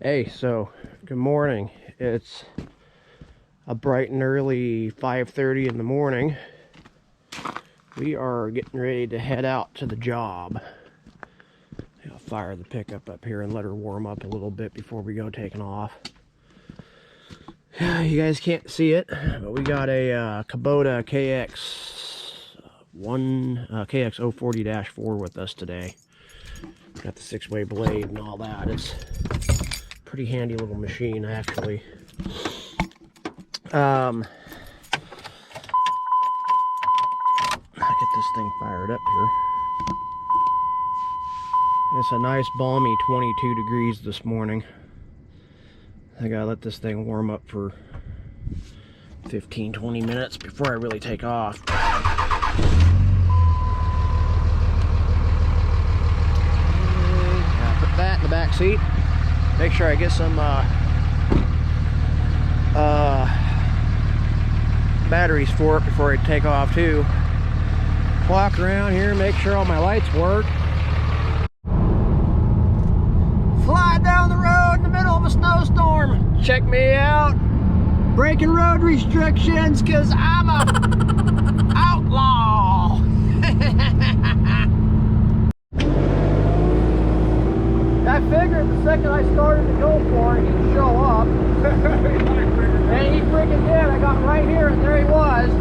Hey, so good morning. It's a bright and early 5:30 in the morning. We are getting ready to head out to the job. I'll fire the pickup up here and let her warm up a little bit before we go taking off. You guys can't see it, but we got a Kubota KX 040-4 with us today. Got the 6-way blade and all that. It's a pretty handy little machine, actually. I'll get this thing fired up here. It's a nice balmy 22 degrees this morning. I gotta let this thing warm up for 15-20 minutes before I really take off. Put that in the back seat. Make sure I get some batteries for it before I take off too. Walk around here, make sure all my lights work. Fly down the road in the middle of a snowstorm. Check me out. Breaking road restrictions because I'm a outlaw. I figured the second I started to go for it, he'd show up. And he freaking did. I got right here and there he was.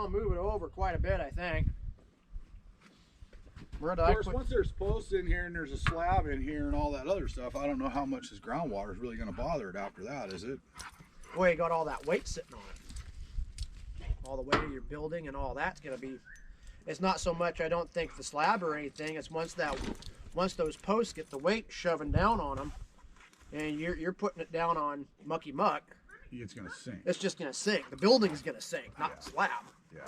want to move it over quite a bit, I think. Of course, once there's posts in here and there's a slab in here and all that other stuff, I don't know how much this groundwater is really going to bother it after that, is it? Well, you got all that weight sitting on it. All the weight of your building and all that's going to be, it's not so much, I don't think, the slab or anything. It's once those posts get the weight shoving down on them and you're putting it down on mucky muck. It's going to sink. It's just going to sink. The building's going to sink, not the slab. Yeah.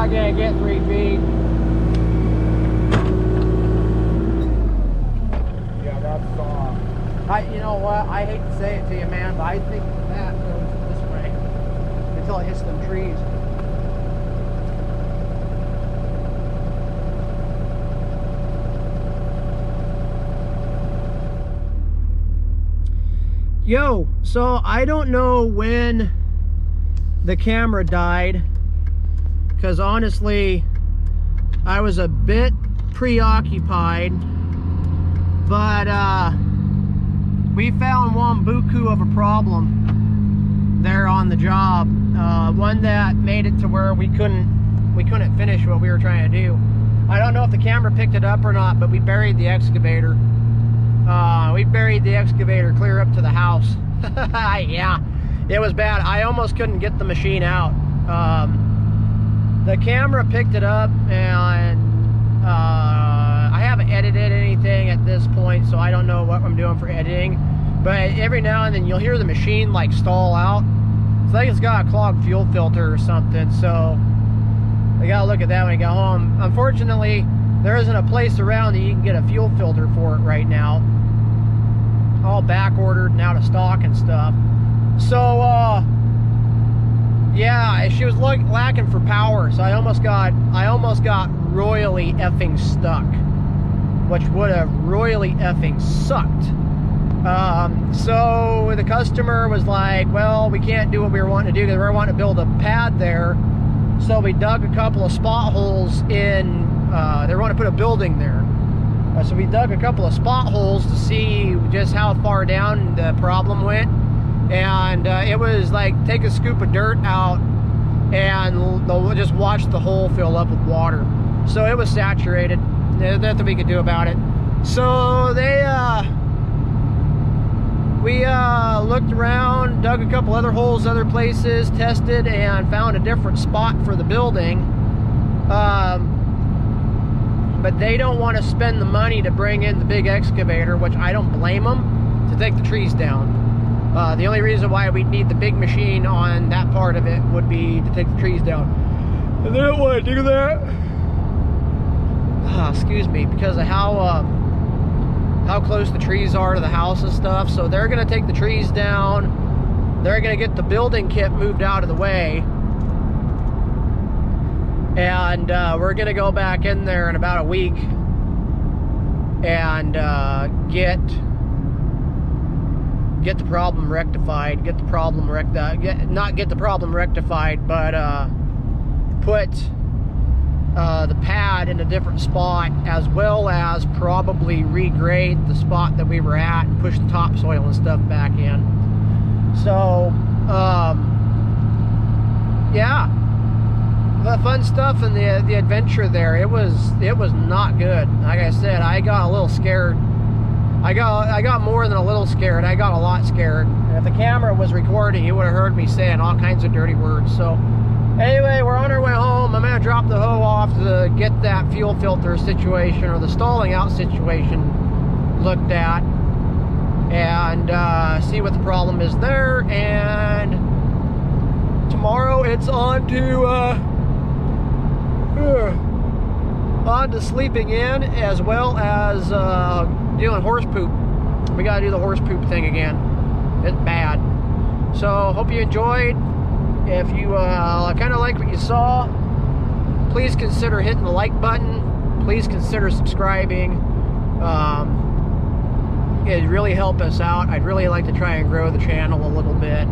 Gonna get 3 feet. Yeah, that's soft. You know what? I hate to say it to you, man, but I think that goes this way until it hits them trees. Yo, so I don't know when the camera died, because honestly I was a bit preoccupied, but we found one buku of a problem there on the job, one that made it to where we couldn't finish what we were trying to do. I don't know if the camera picked it up or not, but we buried the excavator. We buried the excavator clear up to the house. Yeah, it was bad. I almost couldn't get the machine out. The camera picked it up, and I haven't edited anything at this point, so I don't know what I'm doing for editing. But every now and then you'll hear the machine like stall out. It's like it's got a clogged fuel filter or something, so I gotta look at that when I get home. Unfortunately, there isn't a place around that you can get a fuel filter for it right now. All back ordered and out of stock and stuff. So yeah, she was lacking for power, so I almost got royally effing stuck, which would have royally effing sucked. So the customer was like, well, we can't do what we were wanting to do because we were wanting to build a pad there. So we dug a couple of spot holes in, they were wanting to put a building there. So we dug a couple of spot holes to see just how far down the problem went. And it was like, take a scoop of dirt out and they'll just watch the hole fill up with water. So it was saturated. There's nothing we could do about it. So we looked around, dug a couple other holes other places, tested, and found a different spot for the building. But they don't want to spend the money to bring in the big excavator, which I don't blame them, to take the trees down. The only reason why we'd need the big machine on that part of it would be to take the trees down. And they don't want to do that. Excuse me, because of how close the trees are to the house and stuff. So they're going to take the trees down. They're going to get the building kit moved out of the way. And we're going to go back in there in about a week and get the problem rectified. Not get the problem rectified, but put the pad in a different spot, as well as probably regrade the spot that we were at and push the topsoil and stuff back in. So yeah, the fun stuff and the adventure there, it was not good. Like I said, I got a little scared. I got more than a little scared. I got a lot scared. And if the camera was recording, you would have heard me saying all kinds of dirty words. So anyway, we're on our way home. I'm gonna drop the hoe off to get that fuel filter situation, or the stalling out situation, looked at, and see what the problem is there. And tomorrow it's on to sleeping in, as well as doing horse poop. We gotta do the horse poop thing again. It's bad. So hope you enjoyed. If you kind of like what you saw, please consider hitting the like button. Please consider subscribing. It'd really help us out. I'd really like to try and grow the channel a little bit.